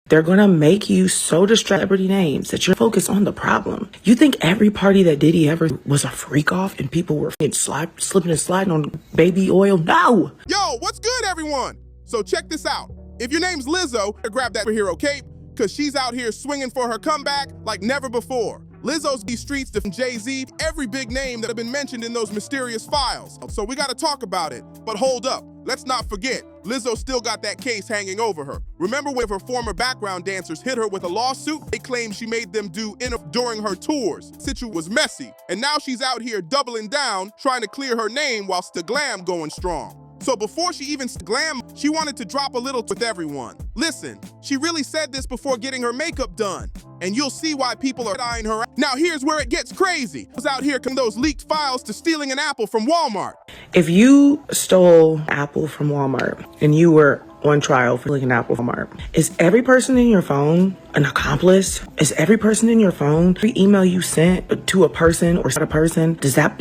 They're gonna make you so distracted celebrity names that you're focused on the problem. You think every party that Diddy ever was a freak off and people were slipping and sliding on baby oil? No! Yo, what's good, everyone? So check this out. If your name's Lizzo, grab that superhero cape, because she's out here swinging for her comeback like never before. Lizzo's these streets to Jay-Z, every big name that have been mentioned in those mysterious files. So we gotta talk about it. But hold up, let's not forget, Lizzo still got that case hanging over her. Remember when her former background dancers hit her with a lawsuit? They claimed she made them do during her tours. Situation was messy, and now she's out here doubling down, trying to clear her name whilst the glam going strong. So before she even glam, she wanted to drop a little with everyone. Listen, she really said this before getting her makeup done, and you'll see why people are eyeing her. Now here's where it gets crazy. I was out here from those leaked files to stealing an apple from Walmart. If you stole an apple from Walmart and you were on trial for stealing an apple from Walmart, is every person in your phone an accomplice? Is every person in your phone, every email you sent to a person or a person, does that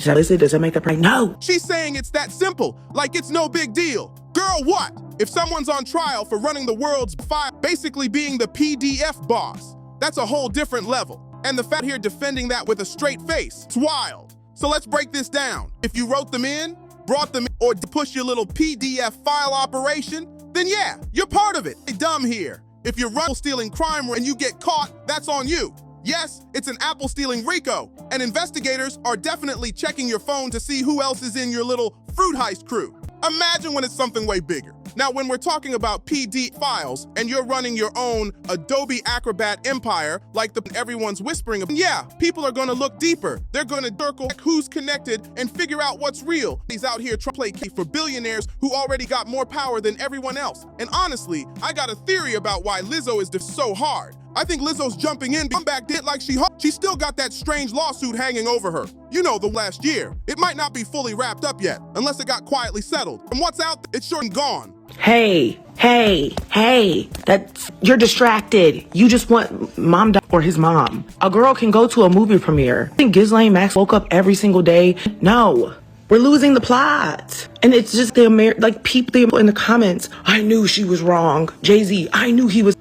make that right? No. She's saying it's that simple, like it's no big deal. Girl, what? If someone's on trial for running the world's file, basically being the PDF boss, that's a whole different level. And the fact here defending that with a straight face, it's wild. So let's break this down. If you wrote them in, brought them in, or push your little PDF file operation, then yeah, you're part of it. Hey, dumb here. If you're stealing crime and you get caught, that's on you. Yes, it's an apple stealing RICO, and investigators are definitely checking your phone to see who else is in your little fruit heist crew. Imagine when it's something way bigger. Now, when we're talking about PD files and you're running your own Adobe Acrobat empire, like everyone's whispering of, yeah, people are gonna look deeper. They're gonna circle who's connected and figure out what's real. He's out here trying to play key for billionaires who already got more power than everyone else. And honestly, I got a theory about why Lizzo is so hard. I think Lizzo's jumping in, come back did like she still got that strange lawsuit hanging over her. You know, the last year. It might not be fully wrapped up yet, unless it got quietly settled. And what's out, it's sure gone. Hey, you're distracted. You just want mom or his mom. A girl can go to a movie premiere. I think Ghislaine Max woke up every single day. No. We're losing the plot. And it's just people in the comments, I knew she was wrong. Jay-Z, I knew he was.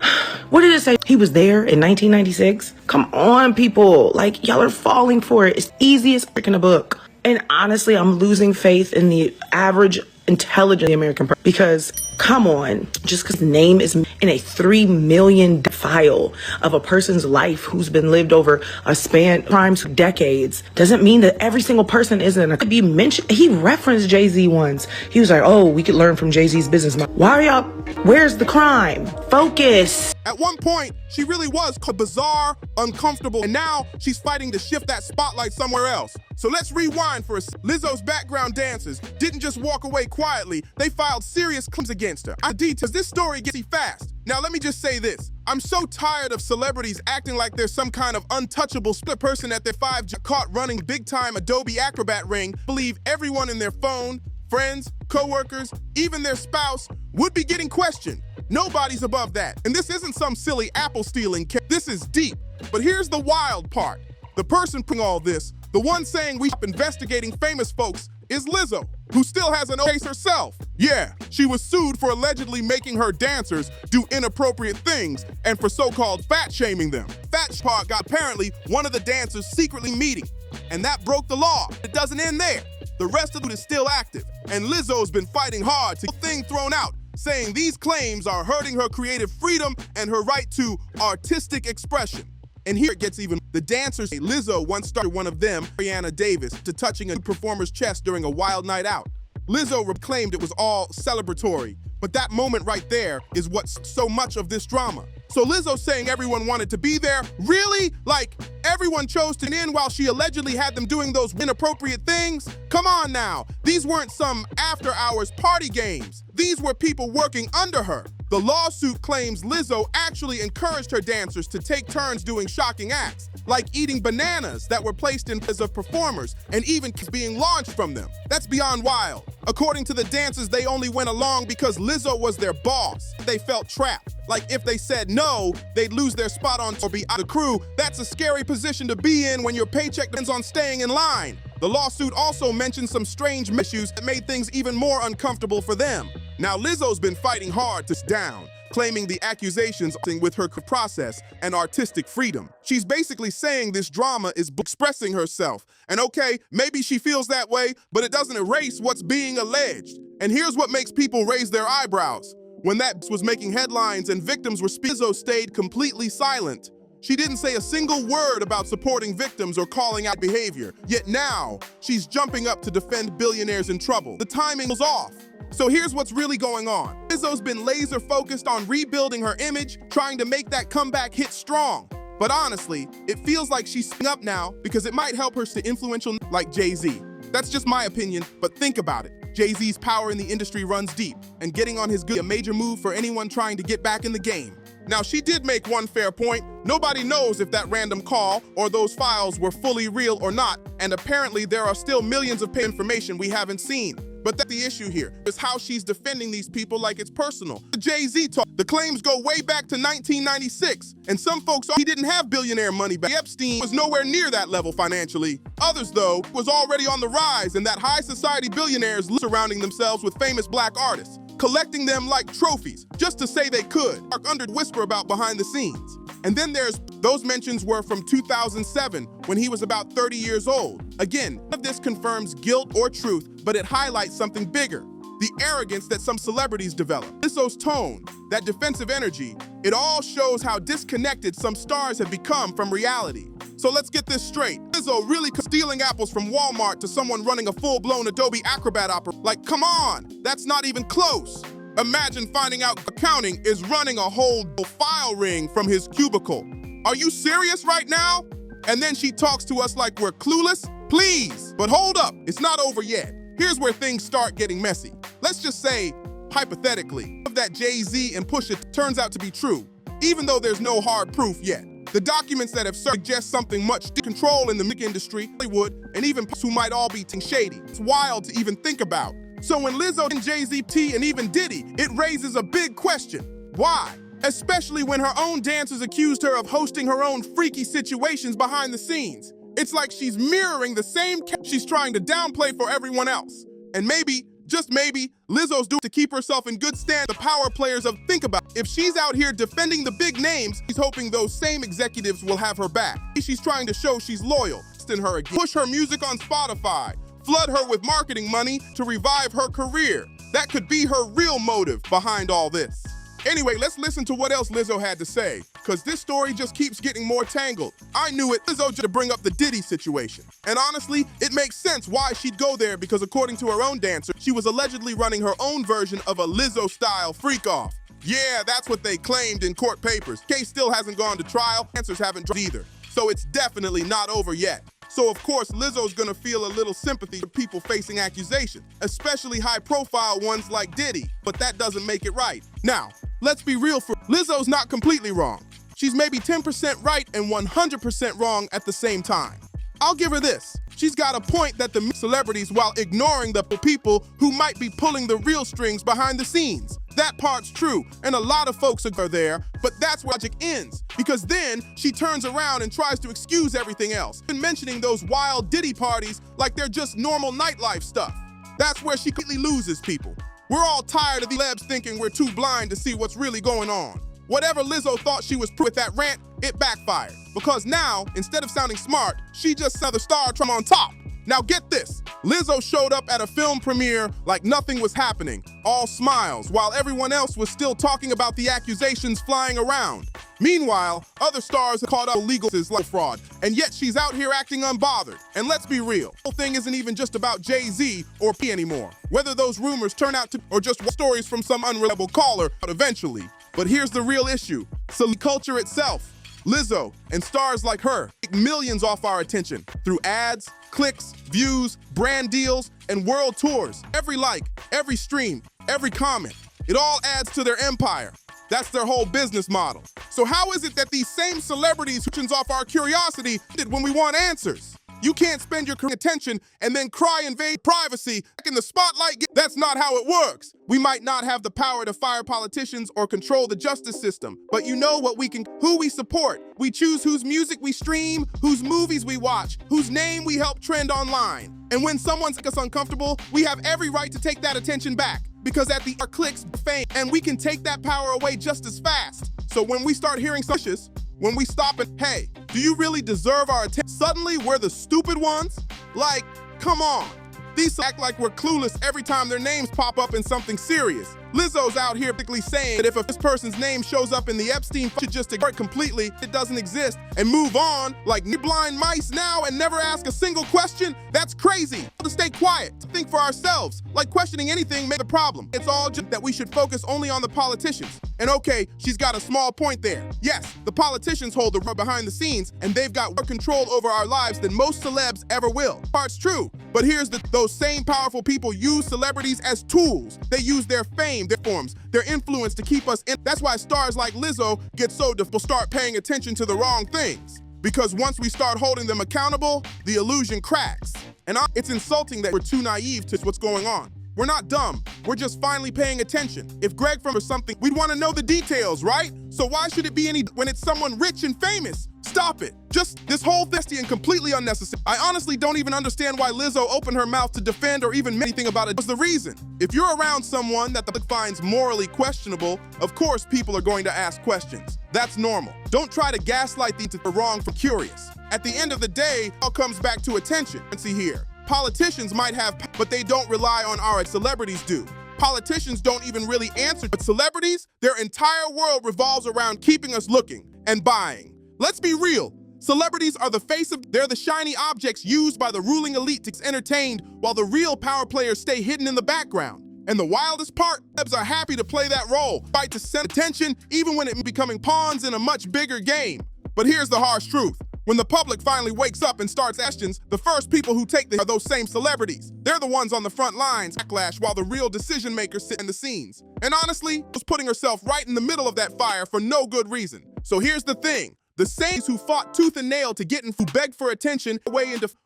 What did it say? He was there in 1996? Come on, people. Like, y'all are falling for it. It's easy as freaking a book. And honestly, I'm losing faith in the average intelligent American person, because come on, just because name is in a 3 million file of a person's life who's been lived over a span crimes decades doesn't mean that every single person isn't to be mentioned. He referenced Jay-Z once. He was like, oh, we could learn from Jay-Z's business. Why are y'all, where's the crime? Focus. At one point, she really was bizarre, uncomfortable, and now she's fighting to shift that spotlight somewhere else. So let's rewind for a second. Lizzo's background dancers didn't just walk away quietly, they filed serious claims against her. Details, this story gets fast. Now let me just say this. I'm so tired of celebrities acting like there's some kind of untouchable split person at their 5G caught running big-time Adobe Acrobat ring, believe everyone in their phone, friends, co-workers, even their spouse would be getting questioned. Nobody's above that. And this isn't some silly apple stealing case. This is deep. But here's the wild part. The person putting all this, the one saying we stop investigating famous folks, is Lizzo, who still has an case herself. Yeah, she was sued for allegedly making her dancers do inappropriate things and for so-called fat-shaming them. Fat part got apparently one of the dancers secretly meeting, and that broke the law. It doesn't end there. The rest of it is still active, and Lizzo's been fighting hard to get the thing thrown out, saying these claims are hurting her creative freedom and her right to artistic expression. And here it gets even. The dancers say Lizzo once started one of them, Rihanna Davis, to touching a performer's chest during a wild night out. Lizzo claimed it was all celebratory, but that moment right there is what's so much of this drama. So Lizzo saying everyone wanted to be there, really? Like, everyone chose to in while she allegedly had them doing those inappropriate things? Come on now, these weren't some after-hours party games. These were people working under her. The lawsuit claims Lizzo actually encouraged her dancers to take turns doing shocking acts, like eating bananas that were placed in as of performers and even being launched from them. That's beyond wild. According to the dancers, they only went along because Lizzo was their boss. They felt trapped. Like if they said no, they'd lose their spot on or be out of the crew. That's a scary position to be in when your paycheck depends on staying in line. The lawsuit also mentioned some strange issues that made things even more uncomfortable for them. Now, Lizzo's been fighting hard to down. claiming the accusations with her process and artistic freedom. She's basically saying this drama is expressing herself. And okay, maybe she feels that way, but it doesn't erase what's being alleged. And here's what makes people raise their eyebrows. When that was making headlines and victims were speaking, Lizzo stayed completely silent. She didn't say a single word about supporting victims or calling out behavior. Yet now, she's jumping up to defend billionaires in trouble. The timing was off. So here's what's really going on. Lizzo's been laser focused on rebuilding her image, trying to make that comeback hit strong. But honestly, it feels like she's spinning up now because it might help her stay influential like Jay-Z. That's just my opinion, but think about it. Jay-Z's power in the industry runs deep, and getting on his good a major move for anyone trying to get back in the game. Now, she did make one fair point. Nobody knows if that random call or those files were fully real or not, and apparently there are still millions of information we haven't seen. But that's the issue here, is how she's defending these people like it's personal. The Jay-Z talk, the claims go way back to 1996, and some folks he didn't have billionaire money back. Epstein was nowhere near that level financially. Others, though, was already on the rise, and that high society billionaires surrounding themselves with famous black artists, collecting them like trophies, just to say they could. Under whisper about behind the scenes. And then there's those mentions were from 2007, when he was about 30 years old. Again, none of this confirms guilt or truth, but it highlights something bigger. The arrogance that some celebrities develop. Lizzo's tone, that defensive energy, it all shows how disconnected some stars have become from reality. So let's get this straight. Lizzo really stealing apples from Walmart to someone running a full-blown Adobe Acrobat opera. Like, come on, that's not even close. Imagine finding out accounting is running a whole file ring from his cubicle. Are you serious right now? And then she talks to us like we're clueless? Please, but hold up, it's not over yet. Here's where things start getting messy. Let's just say, hypothetically, that Jay-Z and Pusha turns out to be true, even though there's no hard proof yet. The documents that have suggest something much control in the music industry, Hollywood, and even who might all be shady. It's wild to even think about. So when Lizzo and Jay-Z, and even Diddy, it raises a big question. Why? Especially when her own dancers accused her of hosting her own freaky situations behind the scenes. It's like she's mirroring the same she's trying to downplay for everyone else. And maybe, just maybe, Lizzo's doing to keep herself in good stand. The power players of think about. If she's out here defending the big names, she's hoping those same executives will have her back. She's trying to show she's loyal, in her again. Push her music on Spotify. Flood her with marketing money to revive her career. That could be her real motive behind all this. Anyway, let's listen to what else Lizzo had to say, because this story just keeps getting more tangled. I knew it, Lizzo, to bring up the Diddy situation. And honestly, it makes sense why she'd go there, because according to her own dancer, she was allegedly running her own version of a Lizzo-style freak-off. Yeah, that's what they claimed in court papers. Case still hasn't gone to trial, answers haven't dropped either. So it's definitely not over yet. So of course, Lizzo's gonna feel a little sympathy for people facing accusations, especially high-profile ones like Diddy, but that doesn't make it right. Now, let's be real, Lizzo's not completely wrong. She's maybe 10% right and 100% wrong at the same time. I'll give her this. She's got a point that the celebrities, while ignoring the people who might be pulling the real strings behind the scenes. That part's true, and a lot of folks are there, but that's where logic ends, because then she turns around and tries to excuse everything else, and mentioning those wild Diddy parties like they're just normal nightlife stuff. That's where she completely loses people. We're all tired of the celebs thinking we're too blind to see what's really going on. Whatever Lizzo thought she was with that rant, it backfired, because now, instead of sounding smart, she just saw the star from on top. Now get this, Lizzo showed up at a film premiere like nothing was happening, all smiles, while everyone else was still talking about the accusations flying around. Meanwhile, other stars have caught up legal like fraud, and yet she's out here acting unbothered. And let's be real, the whole thing isn't even just about Jay-Z or P anymore. Whether those rumors turn out to or just stories from some unreliable caller eventually. But here's the real issue, so culture itself. Lizzo and stars like her make millions off our attention through ads, clicks, views, brand deals, and world tours. Every like, every stream, every comment, it all adds to their empire. That's their whole business model. So how is it that these same celebrities turns off our curiosity when we want answers? You can't spend your attention and then cry invade privacy in the spotlight. That's not how it works. We might not have the power to fire politicians or control the justice system, but you know what we can, who we support. We choose whose music we stream, whose movies we watch, whose name we help trend online. And when someone makes us uncomfortable, we have every right to take that attention back. because at the clicks fame, and we can take that power away just as fast. So when we start hearing suspicious, when we stop and, hey, do you really deserve our attention? Suddenly we're the stupid ones? Like, come on. These act like we're clueless every time their names pop up in something serious. Lizzo's out here basically saying that if this person's name shows up in the Epstein, should just ignore it completely, it doesn't exist, and move on like blind mice now and never ask a single question? That's crazy. To stay quiet, to think for ourselves, like questioning anything makes the problem. It's all just that we should focus only on the politicians. And okay, she's got a small point there. Yes, the politicians hold the rug behind the scenes, and they've got more control over our lives than most celebs ever will. Part's true, but here's those same powerful people use celebrities as tools. They use their fame, their forms, their influence to keep us in. That's why stars like Lizzo get so will start paying attention to the wrong things. Because once we start holding them accountable, the illusion cracks. And it's insulting that we're too naive to what's going on. We're not dumb, we're just finally paying attention. If Greg from or something, we'd want to know the details, right? So why should it be any when it's someone rich and famous? Stop it. Just this whole thing and completely unnecessary. I honestly don't even understand why Lizzo opened her mouth to defend or even anything about it. What's the reason? If you're around someone that the public finds morally questionable, of course people are going to ask questions. That's normal. Don't try to gaslight the wrong for curious. At the end of the day, it all comes back to attention. See here. Politicians might have, but they don't rely on our celebrities do. Politicians don't even really answer, but celebrities, their entire world revolves around keeping us looking and buying. Let's be real. Celebrities are the face of, they're the shiny objects used by the ruling elite to be entertained while the real power players stay hidden in the background. And the wildest part, celebs are happy to play that role, fight to send attention even when it's becoming pawns in a much bigger game. But here's the harsh truth. When the public finally wakes up and starts questions, the first people who take are those same celebrities. They're the ones on the front lines, backlash, while the real decision makers sit in the scenes. And honestly, was putting herself right in the middle of that fire for no good reason. So here's the thing. The same who fought tooth and nail to get and who begged for attention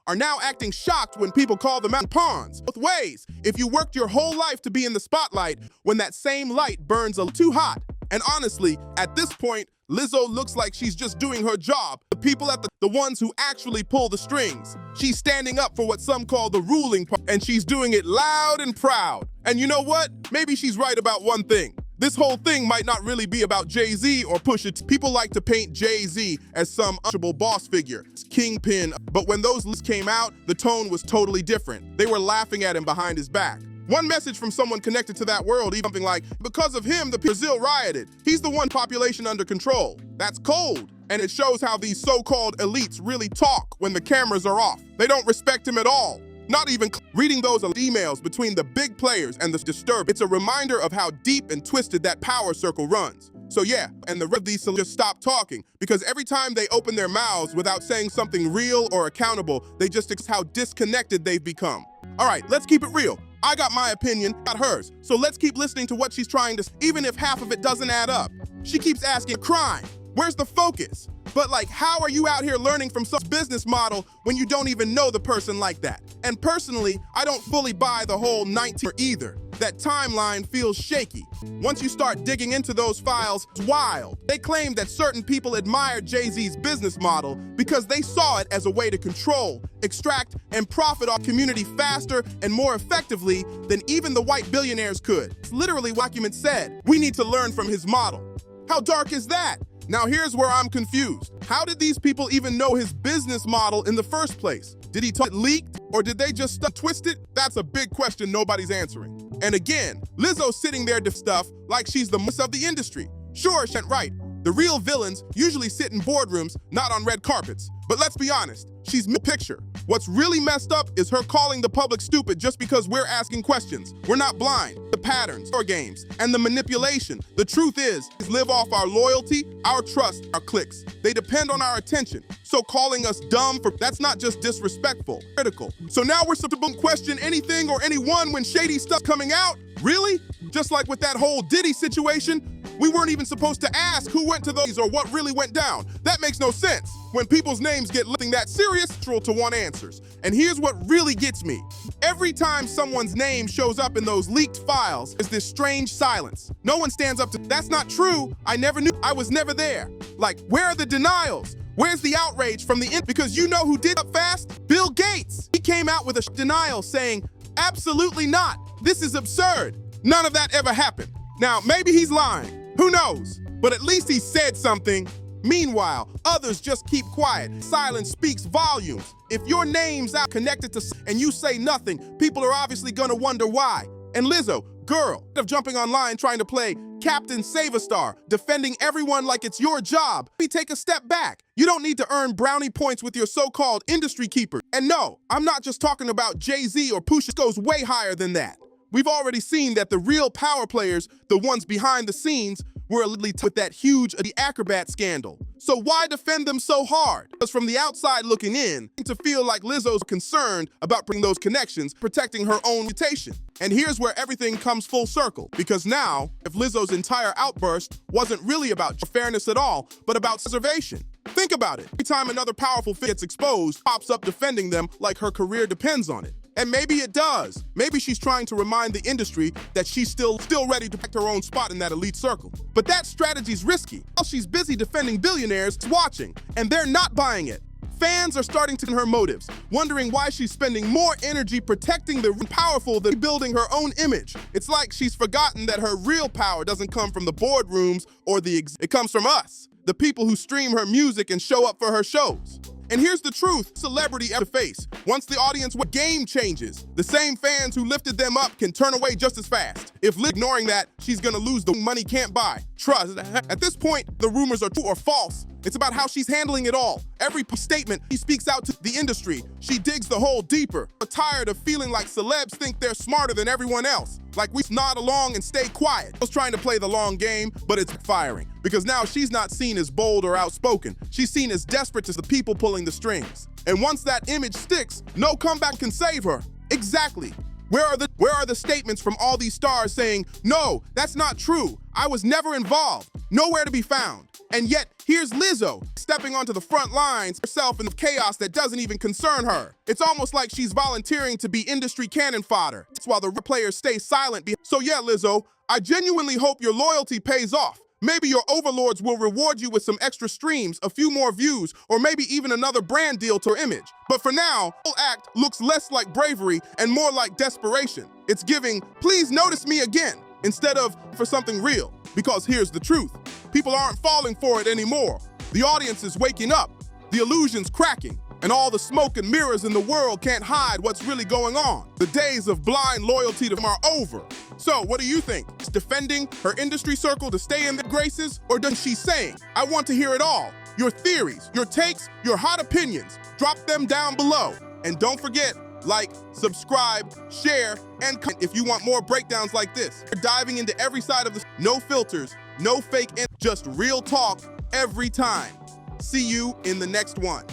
are now acting shocked when people call them out pawns. Both ways, if you worked your whole life to be in the spotlight, when that same light burns a little too hot. And honestly, at this point, Lizzo looks like she's just doing her job. The people at the ones who actually pull the strings. She's standing up for what some call the ruling part, and she's doing it loud and proud. And you know what? Maybe she's right about one thing. This whole thing might not really be about Jay-Z or Pusha T. People like to paint Jay-Z as some untouchable boss figure, kingpin. But when those lists came out, the tone was totally different. They were laughing at him behind his back. One message from someone connected to that world, even something like, because of him, the Brazil rioted. He's the one population under control. That's cold. And it shows how these so-called elites really talk when the cameras are off. They don't respect him at all. Not even reading those emails between the big players and the disturbed. It's a reminder of how deep and twisted that power circle runs. So yeah, and the rest of these just stop talking because every time they open their mouths without saying something real or accountable, they just how disconnected they've become. All right, let's keep it real. I got my opinion, not hers. So let's keep listening to what she's trying to, even if half of it doesn't add up. She keeps asking, crime, where's the focus? But like, how are you out here learning from some business model when you don't even know the person like that? And personally, I don't fully buy the whole 19 either. That timeline feels shaky. Once you start digging into those files, it's wild. They claim that certain people admired Jay-Z's business model because they saw it as a way to control, extract, and profit off community faster and more effectively than even the white billionaires could. It's literally what documents said. We need to learn from his model. How dark is that? Now here's where I'm confused. How did these people even know his business model in the first place? Did he talk it leaked or did they just twist it? That's a big question nobody's answering. And again, Lizzo's sitting there to stuff like she's the most of the industry. Sure, she ain't right. The real villains usually sit in boardrooms, not on red carpets. But let's be honest, she's picture. What's really messed up is her calling the public stupid just because we're asking questions. We're not blind. The patterns, our games, and the manipulation. The truth is live off our loyalty, our trust, our clicks. They depend on our attention. So calling us dumb that's not just disrespectful, critical. So now we're supposed to question anything or anyone when shady stuff coming out? Really? Just like with that whole Diddy situation, we weren't even supposed to ask who went to those or what really went down. That makes no sense. When people's names get looking that serious, to want answers. And here's what really gets me. Every time someone's name shows up in those leaked files, there's this strange silence. No one stands up to, that's not true. I never knew, I was never there. Like, where are the denials? Where's the outrage from the because you know who did up fast? Bill Gates. He came out with a denial saying, absolutely not. This is absurd. None of that ever happened. Now, maybe he's lying. Who knows? But at least he said something. Meanwhile, others just keep quiet. Silence speaks volumes. If your name's out connected to and you say nothing, people are obviously gonna wonder why. And Lizzo, girl, of jumping online trying to play Captain Save-A-Star, defending everyone like it's your job, we take a step back. You don't need to earn brownie points with your so-called industry keeper. And no, I'm not just talking about Jay-Z or Pusha. It goes way higher than that. We've already seen that the real power players, the ones behind the scenes, were allegedly with that huge the acrobat scandal. So why defend them so hard? Because from the outside looking in, to feel like Lizzo's concerned about bringing those connections, protecting her own reputation. And here's where everything comes full circle. Because now, if Lizzo's entire outburst wasn't really about fairness at all, but about preservation. Think about it. Every time another powerful figure gets exposed, pops up defending them like her career depends on it. And maybe it does. Maybe she's trying to remind the industry that she's still ready to protect her own spot in that elite circle. But that strategy's risky. While she's busy defending billionaires watching, and they're not buying it. Fans are starting to her motives, wondering why she's spending more energy protecting the powerful than building her own image. It's like she's forgotten that her real power doesn't come from the boardrooms or it comes from us, the people who stream her music and show up for her shows. And here's the truth, celebrity ever face. Once the audience game changes, the same fans who lifted them up can turn away just as fast. If ignoring that, she's gonna lose the money can't buy. Trust. At this point, the rumors are true or false. It's about how she's handling it all. Every statement she speaks out to the industry, she digs the hole deeper. We're tired of feeling like celebs think they're smarter than everyone else. Like we nod along and stay quiet. I was trying to play the long game, but it's firing. Because now she's not seen as bold or outspoken. She's seen as desperate to the people pulling the strings. And once that image sticks, no comeback can save her. Exactly. Where are the statements from all these stars saying, no, that's not true. I was never involved. Nowhere to be found. And yet, here's Lizzo stepping onto the front lines herself in the chaos that doesn't even concern her. It's almost like she's volunteering to be industry cannon fodder. That's why the players stay silent. So yeah, Lizzo, I genuinely hope your loyalty pays off. Maybe your overlords will reward you with some extra streams, a few more views, or maybe even another brand deal to her image. But for now, the whole act looks less like bravery and more like desperation. It's giving, please notice me again, instead of for something real. Because here's the truth. People aren't falling for it anymore. The audience is waking up, the illusion's cracking, and all the smoke and mirrors in the world can't hide what's really going on. The days of blind loyalty to them are over. So what do you think? Is defending her industry circle to stay in the graces, or does she saying, I want to hear it all? Your theories, your takes, your hot opinions, drop them down below. And don't forget, like, subscribe, share, and comment if you want more breakdowns like this. We're diving into every side of the no filters, no fake, just real talk every time. See you in the next one.